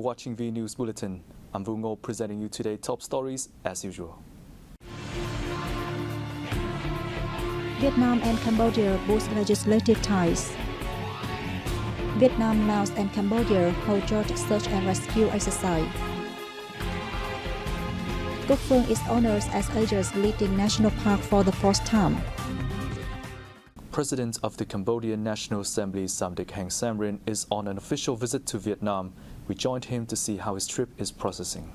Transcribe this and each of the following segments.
watching Vnews Bulletin. I'm Vungo presenting you today top stories as usual. Vietnam and Cambodia boost legislative ties. Vietnam, Laos and Cambodia hold joint search and rescue exercise. Cúc Phương is honored as Asia's leading national park for the first time. President of the Cambodian National Assembly, Samdech Heng Samrin, is on an official visit to Vietnam. We joined him to see how his trip is processing.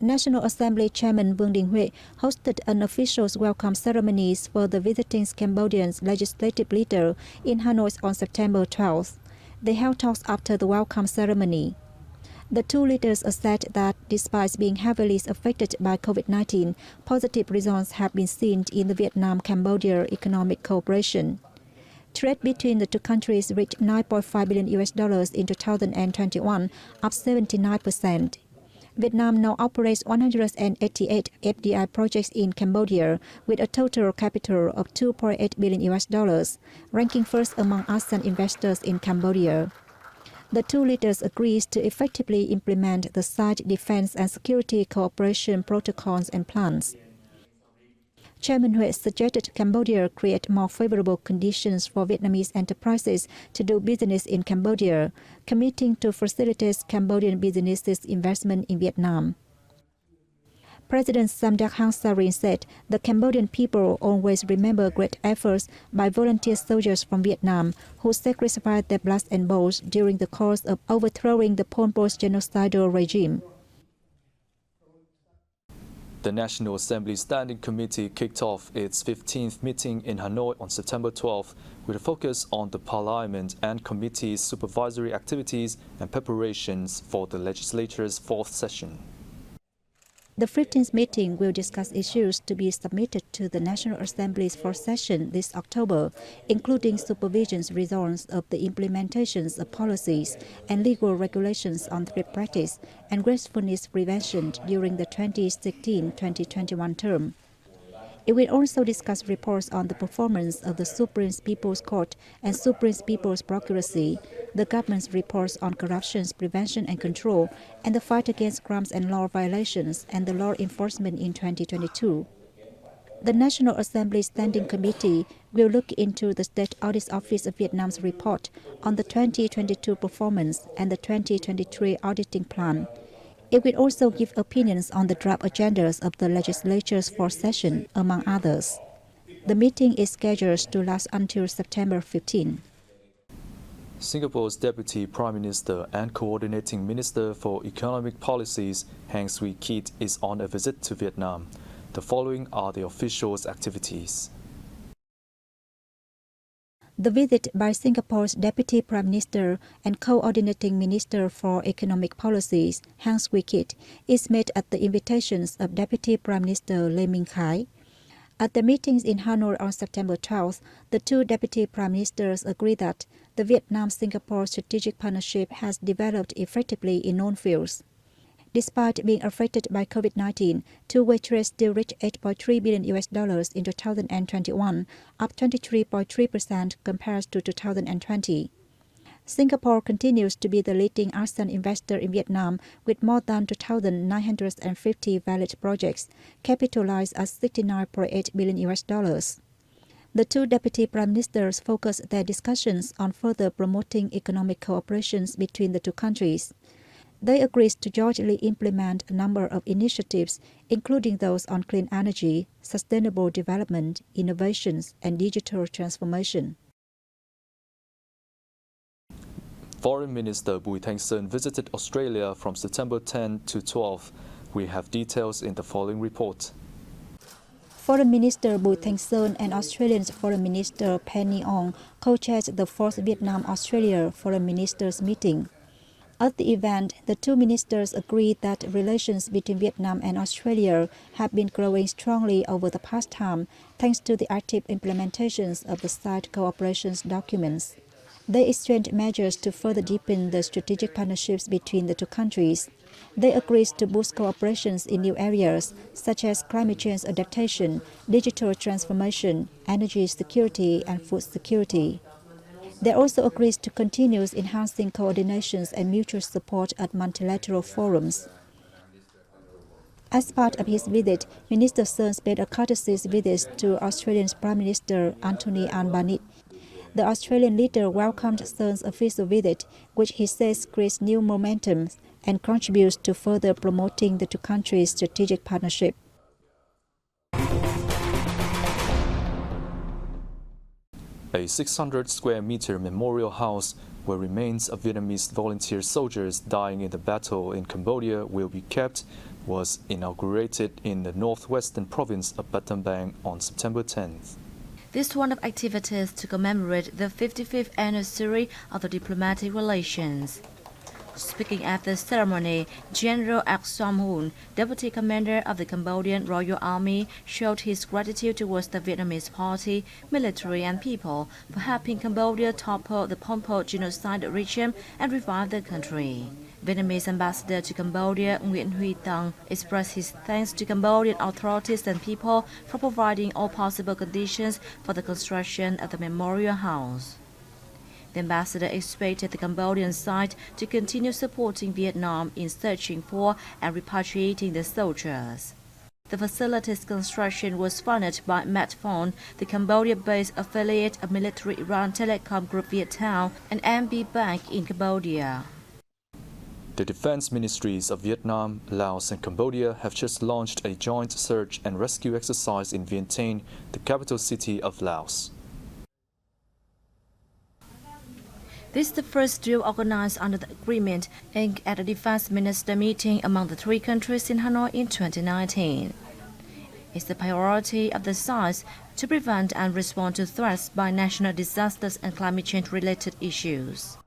National Assembly Chairman Vương Đình Huệ hosted an official welcome ceremony for the visiting Cambodian legislative leader in Hanoi on September 12th. They held talks after the welcome ceremony. The two leaders said that despite being heavily affected by COVID-19, positive results have been seen in the Vietnam-Cambodia economic cooperation. Trade between the two countries reached $9.5 billion in 2021, up 79%. Vietnam now operates 188 FDI projects in Cambodia with a total capital of $2.8 billion, ranking first among ASEAN investors in Cambodia. The two leaders agreed to effectively implement the site defense and security cooperation protocols and plans. Chairman Huệ suggested Cambodia create more favorable conditions for Vietnamese enterprises to do business in Cambodia, committing to facilitate Cambodian businesses' investment in Vietnam. President Samdech Heng Samrin said the Cambodian people always remember great efforts by volunteer soldiers from Vietnam who sacrificed their blood and bones during the course of overthrowing the Pol Pot's genocidal regime. The National Assembly Standing Committee kicked off its 15th meeting in Hanoi on September 12th with a focus on the Parliament and Committee's supervisory activities and preparations for the legislature's fourth session. The 15th meeting will discuss issues to be submitted to the National Assembly's fourth session this October, including supervision's results of the implementations of policies and legal regulations on theft practice and gracefulness prevention during the 2016-2021 term. It will also discuss reports on the performance of the Supreme People's Court and Supreme People's Procuracy, the government's reports on corruption prevention and control, and the fight against crimes and law violations and the law enforcement in 2022. The National Assembly Standing Committee will look into the State Audit Office of Vietnam's report on the 2022 performance and the 2023 auditing plan. It will also give opinions on the draft agendas of the legislature's fourth session, among others. The meeting is scheduled to last until September 15. Singapore's Deputy Prime Minister and Coordinating Minister for Economic Policies, Heng Swee Keat, is on a visit to Vietnam. The following are the official's activities. The visit by Singapore's Deputy Prime Minister and Coordinating Minister for Economic Policies, Heng Swee Keat, is made at the invitations of Deputy Prime Minister Lê Minh Khái. At the meetings in Hanoi on September 12th, the two Deputy Prime Ministers agreed that the Vietnam-Singapore strategic partnership has developed effectively in known fields. Despite being affected by COVID-19, two-way trade still reached $8.3 billion in 2021, up 23.3% compared to 2020. Singapore continues to be the leading ASEAN investor in Vietnam with more than 2,950 valid projects, capitalized at $69.8 billion. The two Deputy Prime Ministers focused their discussions on further promoting economic cooperation between the two countries. They agreed to jointly implement a number of initiatives, including those on clean energy, sustainable development, innovations, and digital transformation. Foreign Minister Bùi Thanh Sơn visited Australia from September 10 to 12. We have details in the following report. Foreign Minister Bùi Thanh Sơn and Australian Foreign Minister Penny Ong co-chaired the fourth Vietnam-Australia Foreign Ministers meeting. At the event, the two ministers agreed that relations between Vietnam and Australia have been growing strongly over the past time, thanks to the active implementations of the site cooperation documents. They exchanged measures to further deepen the strategic partnerships between the two countries. They agreed to boost cooperation in new areas, such as climate change adaptation, digital transformation, energy security, and food security. They also agreed to continue enhancing coordinations and mutual support at multilateral forums. As part of his visit, Minister Sern paid a courtesy visit to Australian Prime Minister Anthony Albanese. The Australian leader welcomed Sern's official visit, which he says creates new momentum and contributes to further promoting the two countries' strategic partnership. A 600-square-meter memorial house where remains of Vietnamese volunteer soldiers dying in the battle in Cambodia will be kept was inaugurated in the northwestern province of Battambang on September 10th. This one of activities to commemorate the 55th anniversary of the diplomatic relations. Speaking at the ceremony, General Ak Som Hoon, Deputy Commander of the Cambodian Royal Army, showed his gratitude towards the Vietnamese party, military and people for helping Cambodia topple the Pol Pot genocide regime and revive the country. Vietnamese ambassador to Cambodia Nguyen Huy Tang expressed his thanks to Cambodian authorities and people for providing all possible conditions for the construction of the memorial house. The ambassador expected the Cambodian side to continue supporting Vietnam in searching for and repatriating the soldiers. The facility's construction was funded by Medphone, the Cambodia-based affiliate of military Iran Telecom Group Viettel and MB Bank in Cambodia. The defense ministries of Vietnam, Laos and Cambodia have just launched a joint search and rescue exercise in Vientiane, the capital city of Laos. This is the first drill organized under the agreement aimed at a defense minister meeting among the three countries in Hanoi in 2019. It's the priority of the sides to prevent and respond to threats by national disasters and climate change-related issues.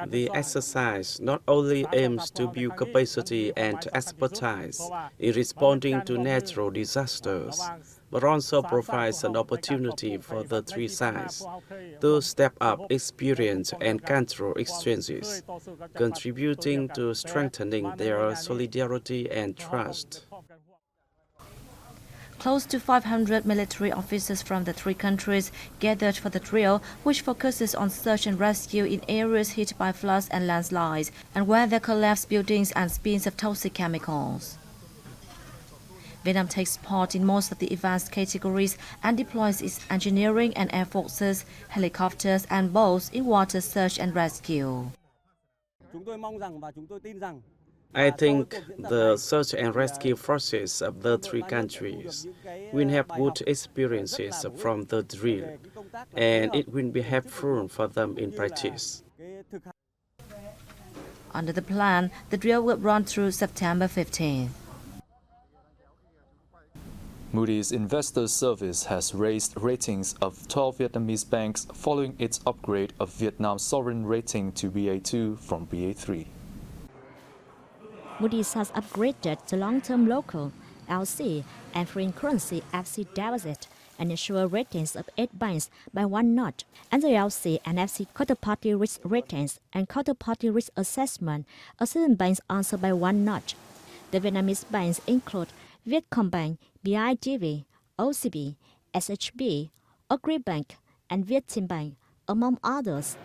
The exercise not only aims to build capacity and expertise in responding to natural disasters, but also provides an opportunity for the three sides to step up experience and cultural exchanges, contributing to strengthening their solidarity and trust. Close to 500 military officers from the three countries gathered for the drill, which focuses on search and rescue in areas hit by floods and landslides, and where there collapsed buildings and spills of toxic chemicals. Vietnam takes part in most of the advanced categories and deploys its engineering and air forces, helicopters and boats in water search and rescue. I think the search and rescue forces of the three countries will have good experiences from the drill, and it will be helpful for them in practice. Under the plan, the drill will run through September 15th. Moodys Investor Service has raised ratings of 12 Vietnamese banks following its upgrade of Vietnam's sovereign rating to BA2 from BA3. Moodys has upgraded the long-term local, LC, and foreign currency FC deposit and insurer ratings of 8 banks by 1 notch, and the LC and FC counterparty risk ratings and counterparty risk assessment of 7 banks also by 1 notch. The Vietnamese banks include Vietcombank, BIDV, OCB, SHB, Agribank, and Vietinbank, among others.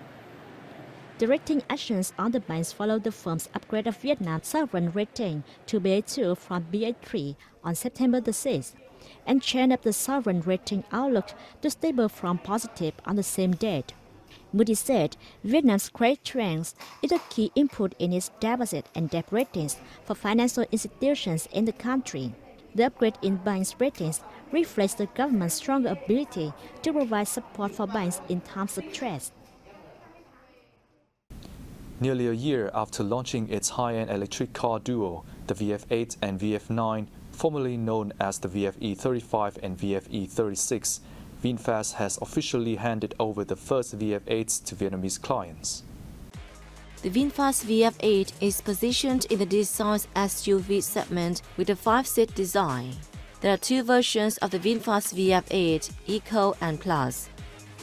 The rating actions on the banks follow the firm's upgrade of Vietnam's sovereign rating to BA2 from BA3 on September the 6th, and change up the sovereign rating outlook to stable from positive on the same date. Moodys said Vietnam's credit strength is a key input in its deposit and debt ratings for financial institutions in the country. The upgrade in banks' ratings reflects the government's stronger ability to provide support for banks in times of stress. Nearly a year after launching its high-end electric car duo, the VF8 and VF9, formerly known as the VFE35 and VFE36, VinFast has officially handed over the first VF8s to Vietnamese clients. The VinFast VF8 is positioned in the D-size SUV segment with a 5-seat design. There are 2 versions of the VinFast VF8, Eco and Plus.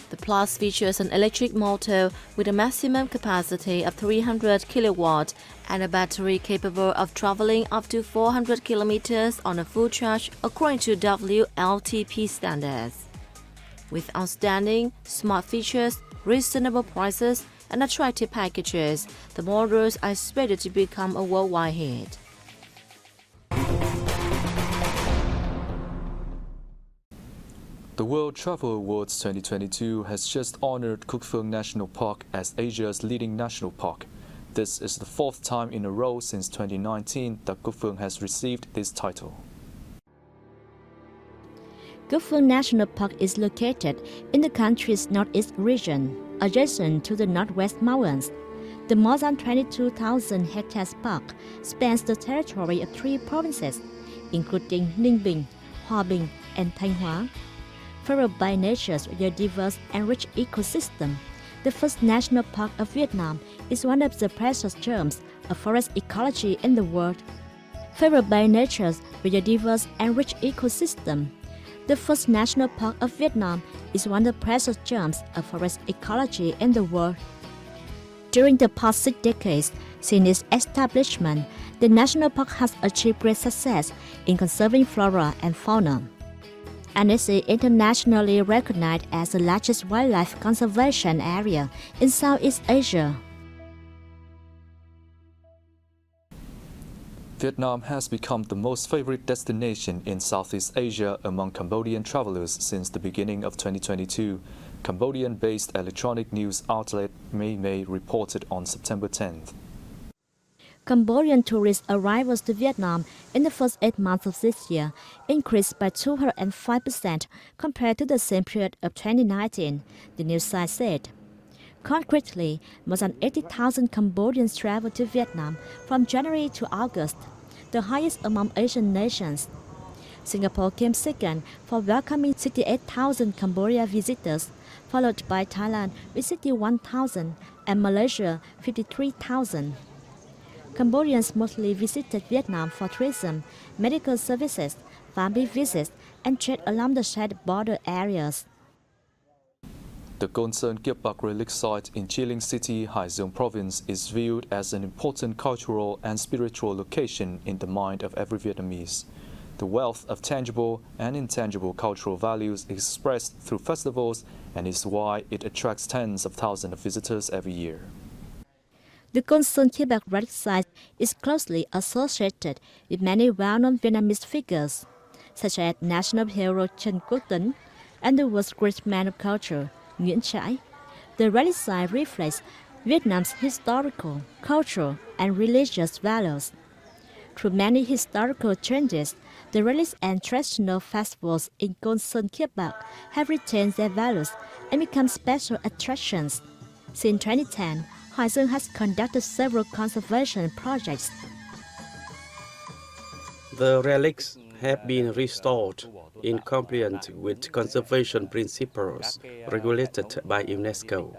The Plus features an electric motor with a maximum capacity of 300 kW and a battery capable of traveling up to 400 km on a full charge according to WLTP standards. With outstanding, smart features, reasonable prices, and attractive packages, the models are expected to become a worldwide hit. The World Travel Awards 2022 has just honored Cuc Phuong National Park as Asia's leading national park. This is the fourth time in a row since 2019 that Cuc Phuong has received this title. Cuc Phuong National Park is located in the country's northeast region, adjacent to the Northwest Mountains. The more than 22,000 hectares park spans the territory of 3 provinces, including Ninh Bình, Hòa Bình, and Thanh Hóa. Favored by nature's diverse and rich ecosystem, the first national park of Vietnam is one of the precious gems of forest ecology in the world. Favored by nature's diverse and rich ecosystem, the first national park of Vietnam is one of the precious gems of forest ecology in the world. During the past 6 decades since its establishment, the national park has achieved great success in conserving flora and fauna, and is internationally recognized as the largest wildlife conservation area in Southeast Asia. Vietnam has become the most favorite destination in Southeast Asia among Cambodian travelers since the beginning of 2022, Cambodian-based electronic news outlet May reported on September 10th. Cambodian tourist arrivals to Vietnam in the first 8 months of this year increased by 205% compared to the same period of 2019, the news site said. Concretely, more than 80,000 Cambodians traveled to Vietnam from January to August, the highest among Asian nations. Singapore came second for welcoming 68,000 Cambodia visitors, followed by Thailand with 61,000 and Malaysia 53,000. Cambodians mostly visited Vietnam for tourism, medical services, family visits, and trade along the shared border areas. The Con Sơn Kiep Bạc relic site in Chi Linh City, Hai Giang Province is viewed as an important cultural and spiritual location in the mind of every Vietnamese. The wealth of tangible and intangible cultural values is expressed through festivals and is why it attracts tens of thousands of visitors every year. The Con Sơn Kiep Bạc relic site is closely associated with many well-known Vietnamese figures, such as national hero Trần Quốc Tuấn and the world's great man of culture, Nguyễn Trãi. The relic site reflects Vietnam's historical, cultural, and religious values. Through many historical changes, the relics and traditional festivals in Con Sơn Kiep Bạc have retained their values and become special attractions. Since 2010, Hai Giang has conducted several conservation projects. The relics have been restored in compliance with conservation principles regulated by UNESCO.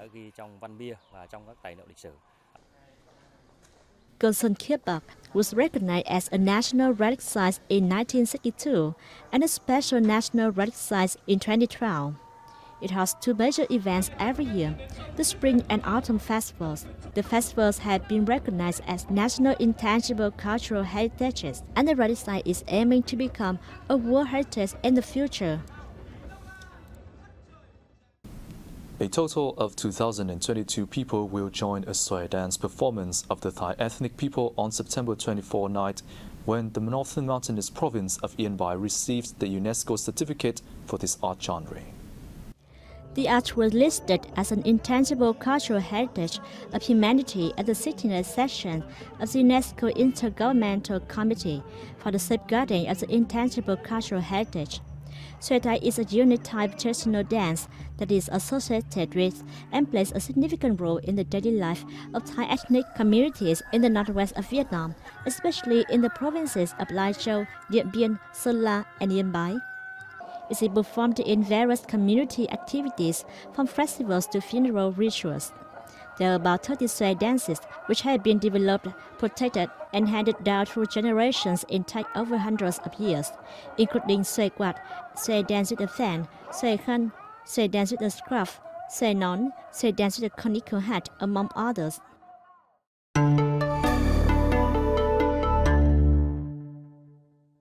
Con Sơn Kiep Bạc was recognized as a national relic site in 1962 and a special national relic site in 2012. It has 2 major events every year, the Spring and Autumn Festivals. The festivals have been recognized as national intangible cultural heritages, and the relic site is aiming to become a World Heritage in the future. A total of 2,022 people will join a Teo Dance performance of the Thai ethnic people on September 24 night, when the northern mountainous province of Yên Bai receives the UNESCO certificate for this art genre. The art was listed as an intangible cultural heritage of humanity at the 69th session of the UNESCO Intergovernmental Committee for the Safeguarding of the Intangible Cultural Heritage. Teo Dance is a unique type traditional dance that is associated with and plays a significant role in the daily life of Thai ethnic communities in the northwest of Vietnam, especially in the provinces of Lai Châu, Điện Biên, Sơn La, and Yên Bai. It is performed in various community activities, from festivals to funeral rituals. There are about 30 Teo dances which have been developed, protected, and handed down through generations intact over hundreds of years, including Teo Quạt, Teo dance with a fan, Teo Khăn, Teo dance with a scarf, Teo Nón, Teo dance with a conical hat, among others.